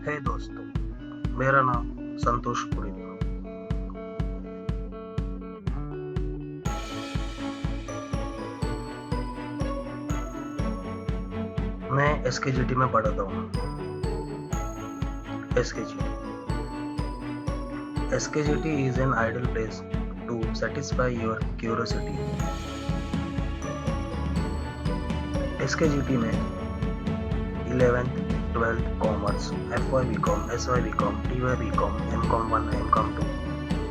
है दोस्तों, मेरा नाम संतोष पुरी था। मैं एसकेजीटी में पढ़ता हूँ। एसकेजीटी is an ideal place to satisfy your curiosity. एसकेजीटी में 11th, 12th commerce, FY BCom, SY BCom, TY BCom, MCom 1, MCom 2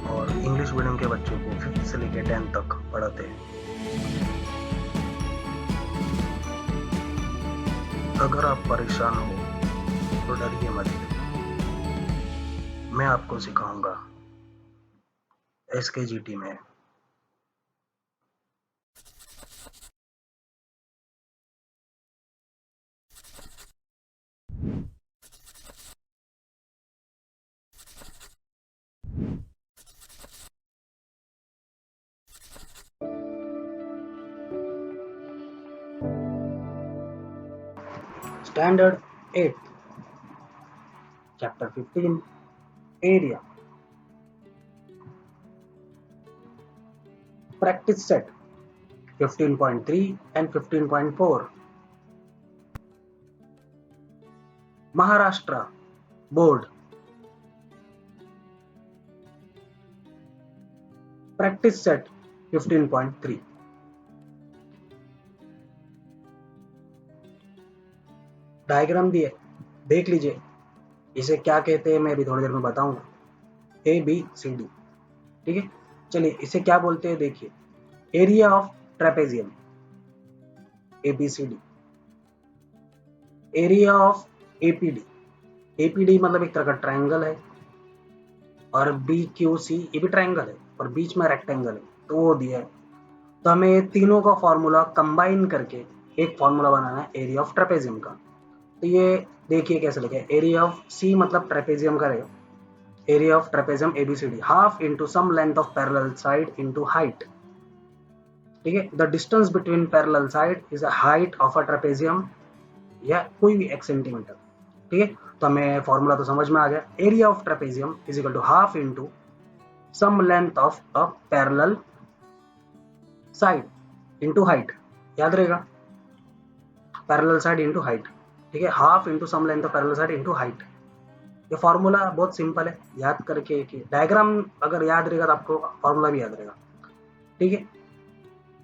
और इंग्लिश मीडियम के बच्चों को 5th से लेकर 10th तक पढ़ाते हैं। अगर आप परेशान हो तो डरिए मत, मैं आपको सिखाऊंगा एसकेजीटी में। Standard 8, Chapter 15, Area. Practice set 15.3 and 15.4. Maharashtra Board. Practice set 15.3. Diagram दिए, देख लीजिए। इसे क्या कहते हैं मैं अभी थोड़ी देर में बताऊंगा। ABCD, ठीक है। चलिए इसे क्या बोलते हैं देखिए। Area of trapezium, ABCD। Area of APD, APD मतलब एक तरह का ट्रायंगल है, और BQC ये भी ट्रायंगल है और बीच में रेक्टेंगल है, तो वो दिया है। तो हमें तीनों का फॉर्मूला कंबाइन करके एक फॉर्मूला बनाना है एरिया ऑफ ट्रेपेजियम का। तो ये देखिए कैसे लिखा है। एरिया ऑफ C मतलब ट्रेपेजियम का रहेगा। Area of trapezium ABCD half into sum length of parallel side into height, ठीक है। The distance between parallel side is a height of a trapezium, या कोई भी 1 सेंटीमीटर, ठीक है। तो हमें फॉर्मूला तो समझ में आ गया। Area of trapezium is equal to half into sum length of a parallel side into height, याद रहेगा, पैरेलल साइड इंटू हाइट, ठीक है। Half into sum length of parallel side into height. ये फॉर्मूला बहुत सिंपल है, याद करके diagram अगर याद रहेगा तो आपको फॉर्मूला भी याद रहेगा, ठीक है।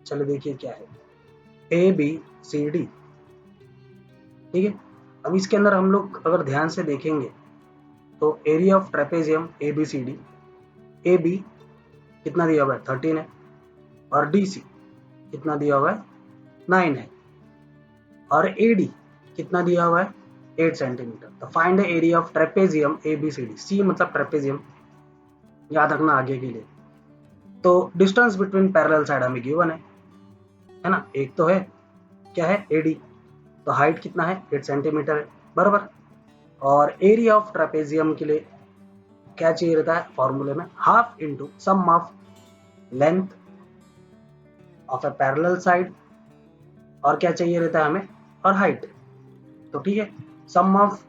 चलो देखिए क्या है ABCD, ठीक है। अब इसके अंदर हम लोग अगर ध्यान से देखेंगे तो area of trapezium ABCD, AB कितना दिया हुआ है 13 है, और DC कितना दिया हुआ है 9 है, और AD कितना दिया हुआ है 8 सेंटीमीटर। तो find the area of trapezium ABCD। C मतलब ट्रेपेजियम, याद रखना आगे के लिए। तो डिस्टेंस बिटवीन पैरेलल साइड हमें गिवन है ना। एक तो है क्या है AD, तो हाइट कितना है 8 सेंटीमीटर है, बराबर। और एरिया ऑफ ट्रेपेजियम के लिए क्या चाहिए रहता है फॉर्मूले में, half into sum of length of a parallel side, और क्या चाहिए रहता है हमें, और हाइट। तो ठीक है, सम ऑफ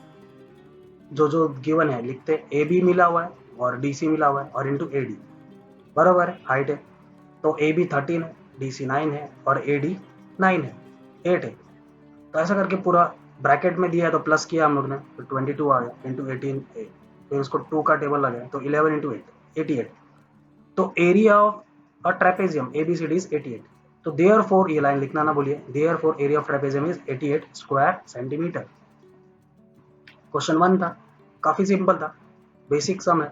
जो गिवन है लिखते हैं, AB मिला हुआ है और DC मिला हुआ है, और इंटू AD, बराबर है हाइट है। तो AB 13 है, DC 9 है, और AD 9 है, 8 है। तो ऐसा करके पूरा ब्रैकेट में दिया है तो प्लस किया हम लोग ने, तो 22 आ गया इंटू 18 ए, फिर उसको 2 का टेबल लगाया तो 11 इंटू 8 88। तो area of a trapezium ABCD is 88। तो देयरफॉर, ये लाइन लिखना ना भूलिए, therefore area of trapezium is 88 square centimetre. Question 1 था, काफी सिंपल था, बेसिक सम है,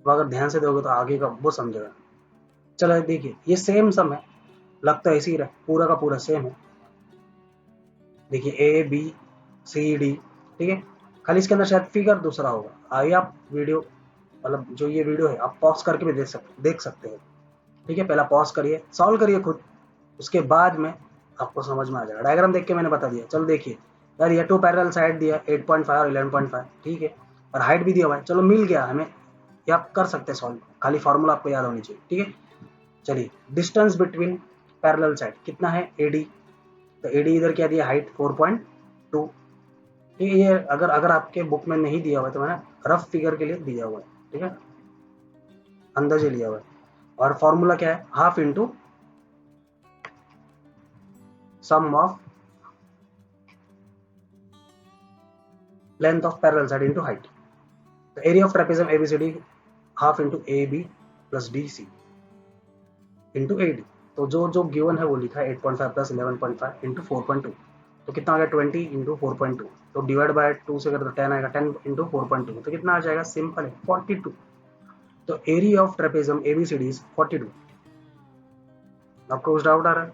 तो अगर ध्यान से दोगे तो आगे का वो समझेगा। चलो देखिए, ये सेम सम है, लगता ऐसे ही रहा, पूरा का पूरा सेम है। देखिए ABCD, ठीक है। खाली इसके अंदर शायद फिगर दूसरा होगा। आइए आप वीडियो, मतलब जो ये वीडियो है आप पॉज करके भी देख सकते हैं, ठीक है। पहला पॉज करिए, सॉल्व करिए खुद, उसके बाद में आपको समझ में आ जाएगा। डायग्राम देख के मैंने बता दिया। चलो देखिए यार, ये 2 पैरेलल साइड दिया 8.5 और 11.5, ठीक है, और हाइट भी दिया हुआ है। चलो मिल गया हमें, ये आप कर सकते हैं सॉल्व, खाली फॉर्मूला आपको याद होनी चाहिए, ठीक है। चलिए, डिस्टेंस बिटवीन पैरेलल साइड कितना है AD, तो AD इधर क्या दिया हाइट 4.2, ये अगर अगर आपके बुक में नहीं दिया हुआ है तो मैंने रफ फिगर के लिए दिया हुआ है, ठीक है, अंदाजे लिया हुआ है। और फॉर्मूला क्या है, half into sum of length of parallel side into height. तो area of trapezium ABCD half into A B plus D C into A D. तो जो जो गिवन है वो लिखा है 8.5 प्लस 11.5 इंटू 4.2, तो कितना आ गया 20 इंटू 4.2, तो डिवाइड बाय 2 से अगर तो 10 आएगा, 10 इंटू 4.2 तो कितना आ जाएगा, सिंपल है 42। तो area of trapezium ABCD is 42। आपको कुछ डाउट आ रहा है?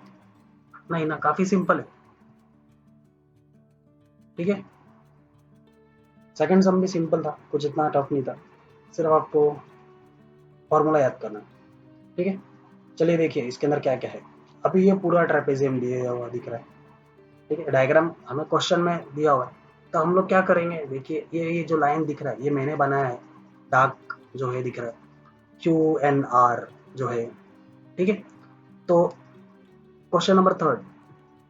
नहीं ना, काफी सिंपल है, ठीक है। सेकंड सम भी सिंपल था, कुछ इतना टफ नहीं था, सिर्फ आपको फॉर्मूला याद करना, ठीक है। चलिए देखिए इसके अंदर क्या क्या है। अभी ये पूरा ट्रेपेजियम दिया हुआ दिख रहा है, ठीक है, डायग्राम हमें क्वेश्चन में दिया हुआ है। तो हम लोग क्या करेंगे, देखिए ये जो लाइन दिख रहा है ये मैंने बनाया है, डार्क जो है दिख रहा है, क्यू एन आर जो है, ठीक है। तो क्वेश्चन नंबर थर्ड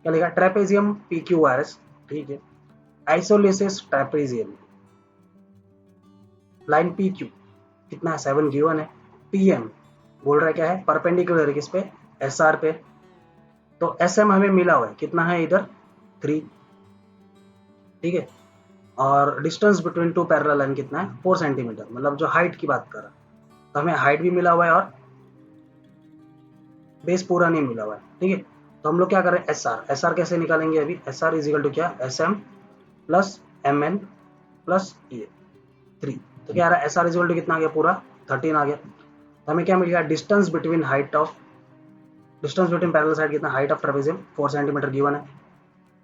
क्या लिखा, trapezium P Q R S, ठीक है, आइसोलिसिस ट्रेपेजियम लाइन पी क्यू कितना है 7 गिवन है, पी एम बोल रहा है क्या है, परपेंडिकुलर किस पे, एस आर पे। तो एस एम हमें मिला हुआ है कितना है इधर 3, ठीक है। और distance between two parallel line कितना है 4 सेंटीमीटर, मतलब जो हाइट की बात कर रहा है, तो हमें हाइट भी मिला हुआ है और बेस पूरा नहीं मिला हुआ है, ठीक है। तो हम लोग क्या करें, एस आर कैसे निकालेंगे, अभी एस आर इजिकल टू क्या, S M plus M N plus ये 3। तो क्या आ रहा है, एस आर इजिकल टू कितना आ गया, पूरा 13 आ गया। तो हमें क्या मिल गया, डिस्टेंस बिटवीन पैरेलल साइड कितना, height of trapezium 4 centimetre given है,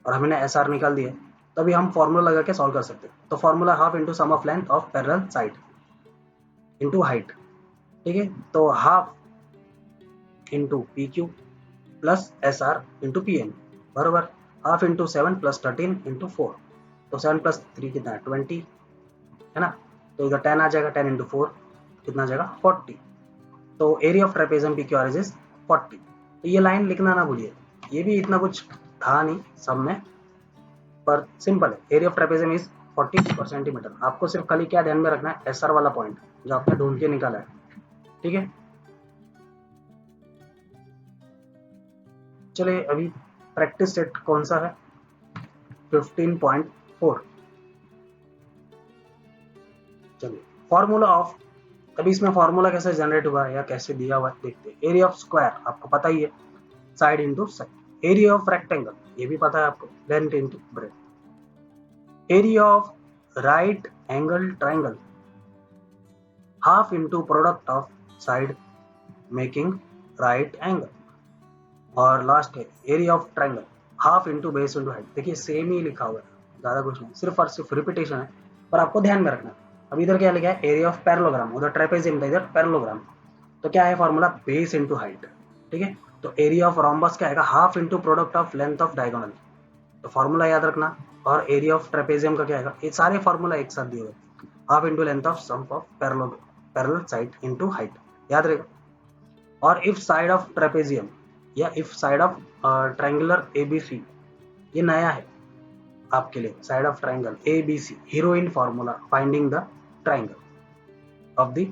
और हमने एस आर निकाल दिया। तभी हम फॉर्मूला लगा के सॉल्व कर सकते हैं। तो formula half into sum of length of parallel side into height, ठीक है। तो half into P Q plus S R into P M बराबर हाफ इंटू 7 प्लस 13 इंटू 4। तो 7 प्लस 3 कितना है 20, है ना। तो इधर 10 आ जाएगा, 10 इंटू 4 कितना आ जाएगा 40। तो area of trapezium P Q are is 40। तो ये लाइन लिखना ना भूलिए, ये भी इतना कुछ था नहीं सब में, पर सिंपल है। एरिया ऑफ ट्रेपेजियम इज 40 पर सेंटीमीटर। आपको सिर्फ खाली क्या ध्यान में रखना है, एस आर वाला पॉइंट जो आपने ढूंढ के निकाला है, ठीक है। चलिए अभी प्रैक्टिस सेट कौन सा है, 15.4। चलिए फॉर्मूला ऑफ, अभी इसमें फॉर्मूला कैसे जनरेट हुआ है या कैसे दिया हुआ है देखते हैं। एरिया ऑफ स्क्वायर आपको पता ही है, side into side. Area of rectangle ये भी पता है आपको, length into breadth. Area of right angle triangle half into product of side making right angle. और लास्ट है area of triangle half into base into height. देखिए same ही लिखा हुआ है, ज्यादा कुछ नहीं, सिर्फ और सिर्फ रिपीटेशन है, पर आपको ध्यान में रखना। अब इधर क्या लिखा है, एरिया ऑफ पैरेललोग्राम, उधर ट्रेपेजियम था, इधर पैरेललोग्राम। तो क्या है फॉर्मूला, बेस इंटू हाइट, ठीक है। तो एरिया ऑफ रोम्बस क्या आएगा, half into product of length of diagonal. तो फॉर्मूला याद रखना। और एरिया ऑफ ट्रेपेजियम का क्या आएगा, ये सारे फॉर्मूला एक साथ दिए हुए, half into length of sum of parallel side into height, याद रहेगा। और इफ साइड ऑफ ट्रेपेजियम या if side of triangular ABC, ये नया है आपके लिए, side of triangle ABC Heron formula finding the triangle of the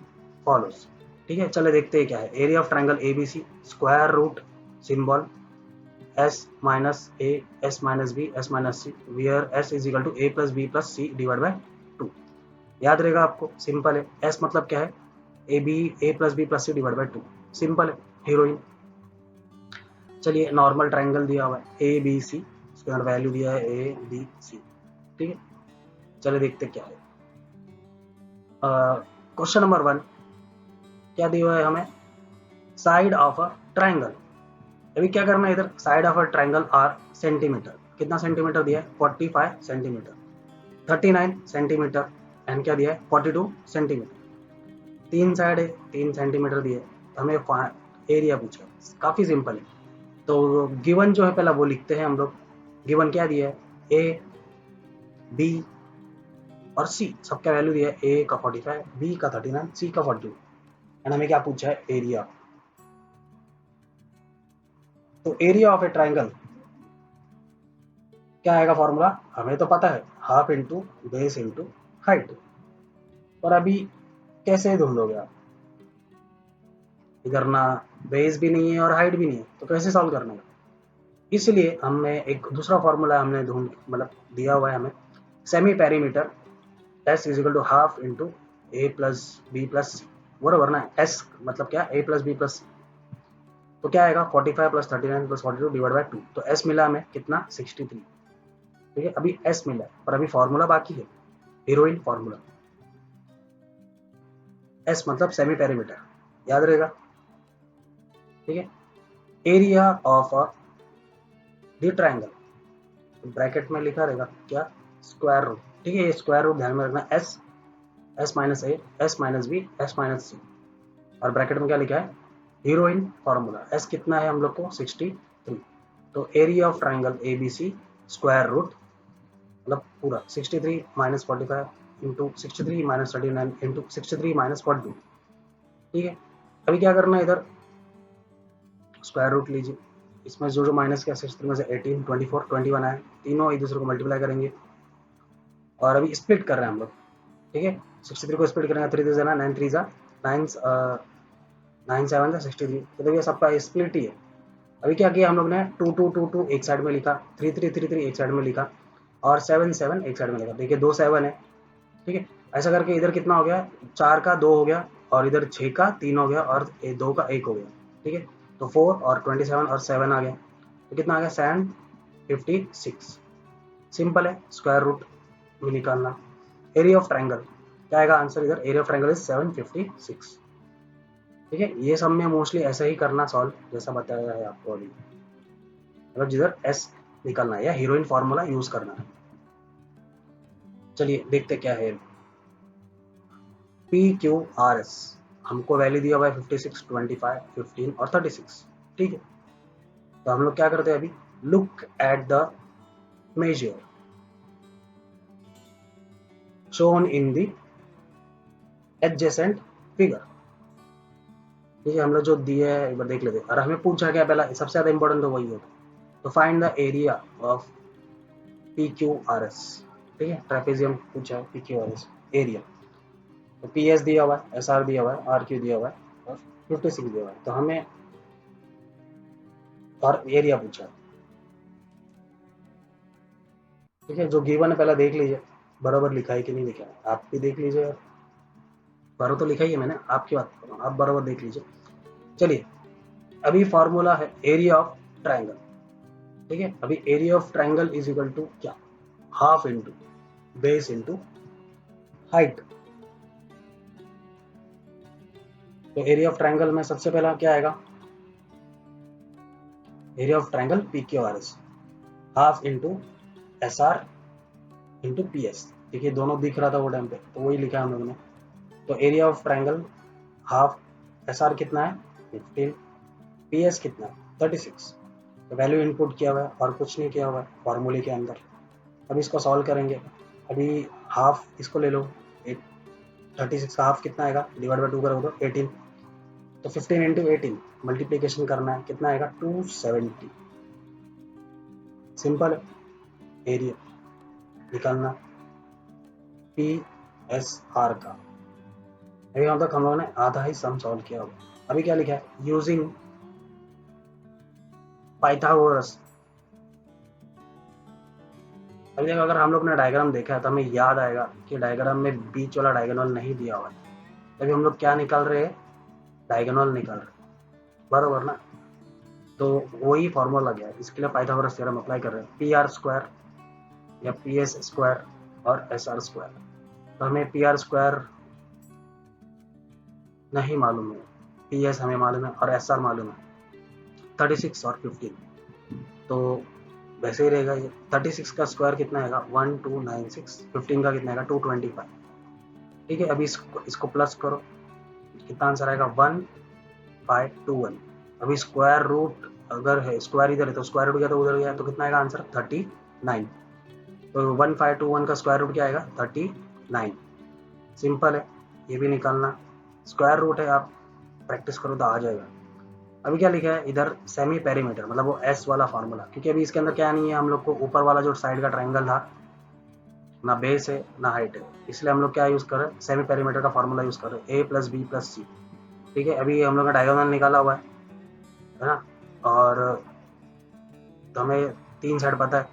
follows, ठीक है। चले देखते हैं क्या है। Area of triangle ABC square root symbol s minus A S minus B S minus c where s is equal to a plus B plus c divide by 2। याद रहेगा आपको, सिंपल है। एस मतलब क्या है, a b a plus B plus c divide by 2, simple है, Heron. चलिए normal triangle दिया हुआ है ए बी सी, इसके अंदर वैल्यू दिया है ए बी सी, ठीक है। चलिए देखते क्या है। क्वेश्चन नंबर 1 क्या दिया हुआ है हमें, साइड ऑफ अ ट्रायंगल। अभी क्या करना है, इधर side of a triangle R centimetre, कितना सेंटीमीटर दिया है 45 सेंटीमीटर, 39 सेंटीमीटर एंड क्या दिया है 42 सेंटीमीटर। तीन साइड है, 3 सेंटीमीटर दिए, हमें एरिया पूछा, काफी सिंपल है। तो गिवन जो है पहला वो लिखते हैं हम लोग। गिवन क्या दिया है, ए बी और सी, सबका वैल्यू दिया है, ए का 45, बी का 39, सी का 42 एंड हमें क्या पूछा है, एरिया। तो एरिया ऑफ ए ट्रायंगल क्या आएगा फॉर्मूला, हमें तो पता है, half into base into height. और अभी कैसे ढूंढोगे आप, इधर ना बेस भी नहीं है और हाइट भी नहीं है, तो कैसे सॉल्व करने का। इसलिए हमें एक दूसरा फॉर्मूला हमने ढूंढ मतलब दिया हुआ है हमें, semi perimeter S is equal to half into A plus B plus C, बराबर ना। एस मतलब क्या, A plus B plus C, तो क्या आएगा 45 प्लस 39 प्लस 42 डिवाइड बाय 2। तो एस मिला हमें कितना 63, ठीक है। अभी एस मिला है पर अभी फॉर्मूला बाकी है, हीरोइन फॉर्मूला। एस मतलब सेमी पेरीमीटर, याद रहेगा, ठीक है। Area of a the triangle, bracket में लिखा रहेगा क्या, स्क्वायर रूट, ठीक है। ये स्क्वायर रूट ध्यान में रखना, एस, एस माइनस ए, S minus B, S minus C, और ब्रैकेट में क्या लिखा है, हीरोइन फॉर्मूला। एस कितना है हम लोग को 63, तो area of triangle A B C square root मतलब पूरा 63 minus 45 into 63 minus 39 into 63 minus 42, ठीक है। अभी क्या करना है, इधर स्क्वायर रूट लीजिए, इसमें जो माइनस किया 63 में से 18, 24, 21 आए, तीनों एक दूसरे को मल्टीप्लाई करेंगे और अभी स्प्लिट कर रहे हैं हम लोग, ठीक है। 63 को स्प्लिट करेंगे, 3 3 9 3 9 9 7 63, तो ये सबका स्प्लिट ही है। अभी क्या किया हम लोग ने, 2 2 2 2 एक साइड में लिखा, 3 3 3 3 एक साइड में लिखा और 7 7 एक साइड में लिखा। देखिए 2 7 है, ठीक है। ऐसा करके इधर कितना हो गया, 4 का 2 हो गया और इधर 6 का 3 हो गया और 2 का 1 हो गया, ठीक है। तो 4 और 27 और 7 आ गया, तो कितना आ गया 756। सिंपल है, स्क्वायर रूट में निकालना। एरिया ऑफ ट्राइंगल क्या आएगा आंसर, इधर एरिया ऑफ ट्राइंगल इज 756, ठीक है। ये सब में मोस्टली ऐसा ही करना सॉल्व, जैसा बताया है आपको अभी, मतलब जिधर एस निकालना है या हीरोइन फॉर्मूला यूज करना है। चलिए देखते क्या है। पी क्यू आर एस, हमको वैल्यू दिया हुआ है 56, 25, 15 और 36, ठीक है। तो हम लोग क्या करते हैं अभी, look at the measure shown in the adjacent figure, ठीक है। हम लोग जो दिए है एक बार देख लेते हैं। और हमें पूछा क्या पहला, सबसे ज्यादा इंपॉर्टेंट तो वही होता है। तो find the area of P Q R S, ठीक है। ट्रेपेजियम पूछा है, P Q R S area, तो पी एस दिया हुआ है, एस आर दिया हुआ है, आर क्यू दिया हुआ है और 56 दिया हुआ है। तो हमें और एरिया पूछा है, ठीक है। जो गिवन है पहला देख लीजिए बराबर लिखा है कि नहीं लिखा है, आप भी देख लीजिए। बराबर तो लिखा ही है मैंने, आपकी बात कर रहा हूँ, आप बराबर देख लीजिए। चलिए अभी फॉर्मूला है एरिया ऑफ ट्राइंगल, ठीक है। अभी area of triangle is equal to क्या, half into base into height. तो एरिया ऑफ ट्राइंगल में सबसे पहला क्या आएगा, area of triangle P Q R S, half into S R into P S, देखिए दोनों दिख रहा था वो टाइम पे, तो वही लिखा है हम लोगों ने। तो area of triangle half, S R कितना है 15, पी एस कितना है 36। तो वैल्यू इनपुट किया हुआ है और कुछ नहीं किया हुआ है फॉर्मूले के अंदर। अब इसको सॉल्व करेंगे। अभी हाफ इसको ले लो, 36 का हाफ कितना आएगा, डिवाइड बाई 2 करोगे तो 18, तो 15 इंटू 18 मल्टीप्लीकेशन करना है, कितना आएगा 270। सिंपल है, एरिया निकालना पी एस आर का। अभी यहाँ तक हम लोगों ने आधा ही सम सॉल्व किया होगा। अभी क्या लिखा है, यूजिंग पाइथागोरस। अभी देखो अगर हम लोग ने डायग्राम देखा है तो हमें याद आएगा कि डायग्राम में बीच वाला डायगोनल नहीं दिया हुआ है। अभी हम लोग क्या निकाल रहे हैं, डायगोनल निकाल रहे हैं, बराबर ना। तो वही फॉर्मूला गया है, इसके लिए पाइथागोरस थ्योरम अप्लाई कर रहे हैं। पी आर स्क्वायर या पी एस स्क्वायर और एस आर स्क्वायर। तो हमें पी आर स्क्वायर नहीं मालूम है, पी एस हमें मालूम है और एस आर मालूम है, 36 और 15। तो वैसे ही रहेगा ये, 36 का स्क्वायर कितना आएगा 1296, 15 का कितना आएगा 225, ठीक है। अभी इसको प्लस करो, कितना आंसर आएगा 1521। अभी स्क्वायर रूट अगर है, स्क्वायर इधर है तो स्क्वायर रूट गया तो उधर गया, तो कितना आएगा आंसर 39। तो 1521 का स्क्वायर रूट क्या आएगा 39। सिंपल है, ये भी निकालना, स्क्वायर रूट है, आप प्रैक्टिस करो तो आ जाएगा। अभी क्या लिखा है इधर, सेमी पेरीमीटर मतलब वो एस वाला फॉर्मूला, क्योंकि अभी इसके अंदर क्या नहीं है, हम लोग को ऊपर वाला जो साइड का ट्राइंगल था ना बेस है ना हाइट है, इसलिए हम लोग क्या यूज़ कर रहे हैं, सेमी पेरीमीटर का फॉर्मूला यूज़ कर रहे हैं, a+b+c। ठीक है, अभी हम लोग का डायगोनल निकाला हुआ है ना, और तो हमें 3 साइड पता है,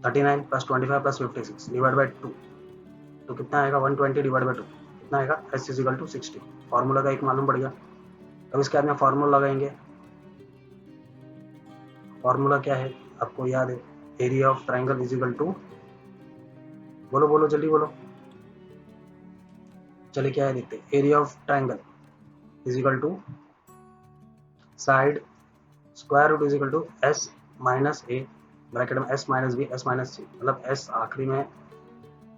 39 + 25 + 56 डिवाइड बाई 2, तो कितना आएगा 120 डिवाइड बाई 2, कितना आएगा s = 60। फार्मूला का एक मालूम पड़ गया। अब इसके बाद में फार्मूला लगाएंगे। फार्मूला क्या है आपको याद है, area of triangle is equal to, बोलो बोलो जल्दी बोलो, चलिए क्या है देखते, area of triangle is equal to side square root is equal to s minus A, bracket में s minus B s minus C, मतलब s आखिरी में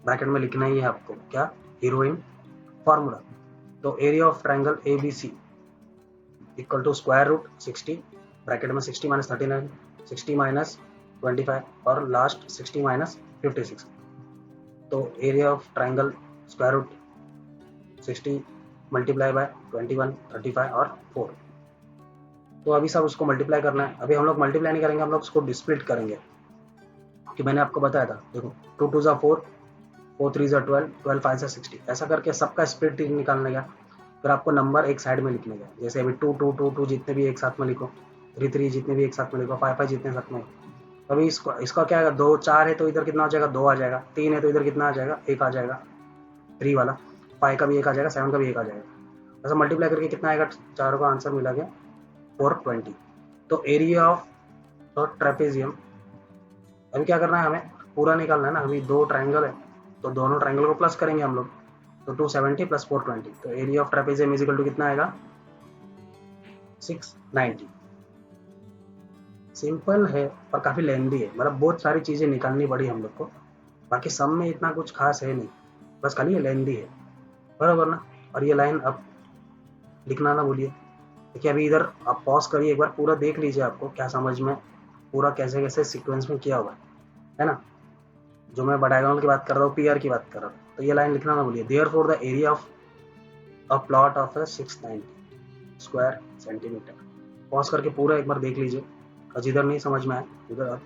ब्रैकेट में लिखना ही है आपको, क्या, हीरोइन फार्मूला। तो area of triangle A B C equal to square root 60, bracket में 60 माइनस 39, 60 माइनस 25 और लास्ट 60 माइनस 56। तो area of triangle square root 60 multiply by 21, 35 और 4। तो अभी सब उसको मल्टीप्लाई करना है। अभी हम लोग मल्टीप्लाई नहीं करेंगे, हम लोग उसको डिस्प्लिट करेंगे, कि मैंने आपको बताया था, देखो 2 2 4, 4 3 12, 12 5 60, ऐसा करके सबका स्प्लिट निकालने का। फिर आपको नंबर एक साइड में लिखने का, जैसे अभी 2 2 2 2 जितने भी एक साथ में लिखो, 3 3 जितने भी एक साथ में लिखो, 5 5 जितने साथ में। अभी इसका क्या है, 2 4 है तो इधर कितना आ जाएगा, 2 आ जाएगा, 3 है तो इधर कितना आ जाएगा, 1 आ जाएगा, 3 वाला, 5 का भी 1 आ जाएगा, 7 का भी 1 आ जाएगा। ऐसा मल्टीप्लाई करके कितना आएगा, चारों का आंसर मिला गया 420। तो एरिया ऑफ ट्रेपेजियम, अभी क्या करना है, हमें पूरा निकालना है ना, अभी 2 ट्राइंगल है तो दोनों ट्राइंगल को प्लस करेंगे हम लोग, तो 270 + 420, तो area of trapezium is equal to कितना आएगा, 690। सिंपल है और काफ़ी लेंदी है, मतलब बहुत सारी चीज़ें निकालनी पड़ी हम लोग को, बाकी सब में इतना कुछ खास है नहीं, बस खाली ये लेंदी है, बराबर ना। और ये लाइन अब लिखना ना भूलिए। देखिए अभी इधर आप पॉज करिए, एक बार पूरा देख लीजिए, आपको क्या समझ में, पूरा कैसे कैसे सीक्वेंस में किया हुआ है ना। जो मैं डायगोनल की बात कर रहा हूँ, पीआर की बात कर रहा हूँ, तो ये लाइन लिखना ना भूलिए। Therefore the area of a plot of 690 square centimetre. Pause करके पूरा एक बार देख लीजिए, और जिधर नहीं समझ में आए उधर आप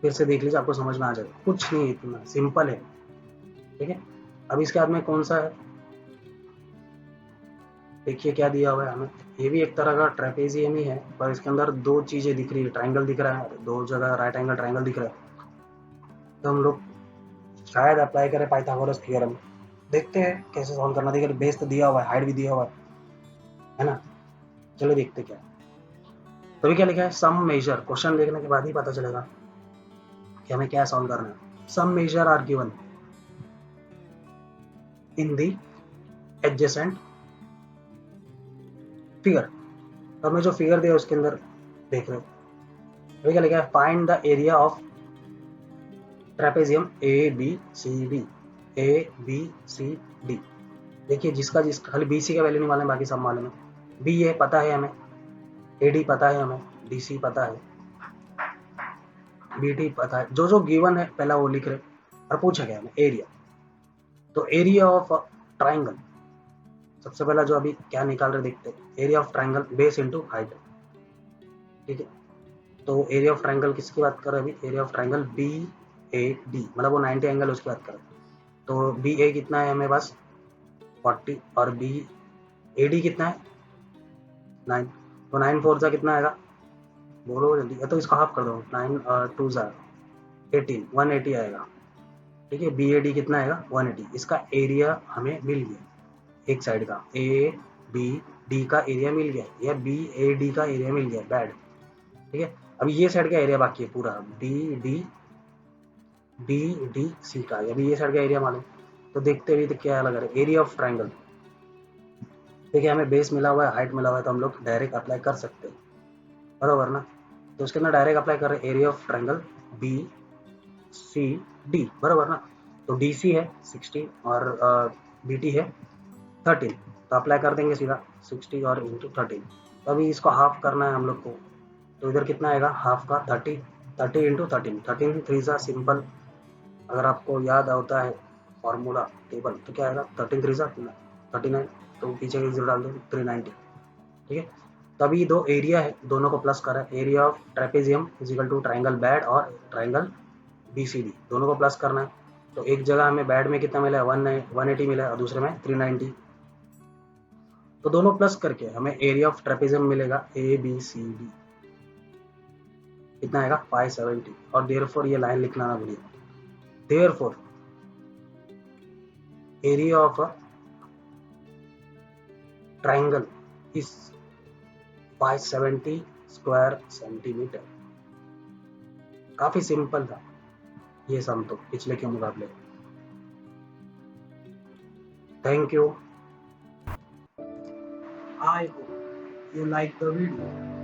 फिर से देख लीजिए, आपको समझ में आ जाएगा। कुछ नहीं, इतना सिंपल है, ठीक है। अब इसके बाद में कौन सा है, देखिए क्या दिया हुआ है हमें, ये भी एक तरह का ट्रेपेजियम ही है, पर इसके अंदर 2 चीज़ें दिख रही है, ट्राइंगल दिख रहा है, 2 जगह राइट एंगल ट्राइंगल दिख रहा है। तो हम लोग शायद अप्लाई करें पाइथागोरस थ्योरम, देखते हैं कैसे सॉल्व करना। देखिए बेस तो दिया हुआ है, हाइट भी दिया हुआ है ना। चलो देखते क्या, तो क्या लिखा है, सम मेजर, क्वेश्चन देखने के बाद ही पता चलेगा कि हमें क्या सॉल्व करना है। Some measure are given in the adjacent figure. तो हमें जो फिगर दिया उसके अंदर देख रहे हो, अभी क्या लिखा है, find the area of trapezium A B C D, A B C D. देखिए जिसका खाली बी सी का वैल्यू नहीं मालूम, बाकी सब मालूम है। बी ए पता है हमें, ए डी पता है हमें, डी सी पता है, बी टी पता है, जो जो गिवन है पहला वो लिख रहे, और पूछा गया हमें एरिया। तो एरिया ऑफ ट्राइंगल, सबसे पहला जो अभी क्या निकाल रहे देखते हैं, area of triangle base into height, ठीक है। तो एरिया ऑफ ट्राइंगल किसकी बात कर रहे हैं अभी, area of triangle B A D, मतलब वो 90 एंगल उसकी बात कर रहे हैं। तो बी ए कितना है हमें पास 40, और बी ए डी कितना है 9, तो 9 4 जा कितना आएगा, बोलो जल्दी, या तो इसको हाफ कर दो, 9 2 जा 18, 180 आएगा, ठीक है। बी ए डी कितना आएगा 180, इसका एरिया हमें मिल गया, एक साइड का ए बी डी का एरिया मिल गया, या बी ए डी का एरिया मिल गया, बैड, ठीक है। अभी ये साइड का एरिया बाकी है पूरा, D D D D C का, अभी ये साइड का एरिया मालूम, तो देखते हुए तो क्या लग रहा है, एरिया ऑफ ट्राइंगल। देखिए हमें बेस मिला हुआ है, हाइट मिला हुआ है, तो हम लोग डायरेक्ट अप्लाई कर सकते हैं, बराबर ना। तो उसके अंदर डायरेक्ट अप्लाई कर रहे हैं, area of triangle B C D, बराबर ना। तो डी सी है 60 और बी टी है 13, तो अप्लाई कर देंगे सीधा 60 और इंटू 13। तो अभी इसको हाफ करना है हम लोग को, तो इधर कितना आएगा हाफ का 30, 30 इंटू 13, 13 3 सा सिंपल, अगर आपको याद होता है फॉर्मूला टेबल तो क्या आएगा, 13 3 सा 39, तो पीछे का जीरो डाल दो 390, ठीक है। तभी 2 एरिया है, दोनों को प्लस करा, area of trapezium is equal to triangle BAD और ट्राइंगल BCD दोनों को प्लस करना है। तो एक जगह हमें बेड में कितना मिला है 180 मिला है और दूसरे में 390। तो दोनों प्लस करके हमें एरिया ऑफ ट्रेपेजियम मिलेगा ABCD कितना आएगा 570। और देयरफॉर ये लाइन लिखना ना भूलिए, therefore area of a triangle is 570 square centimetre. काफी सिंपल था ये सम तो पिछले के मुकाबले। Thank you. I hope you like the video.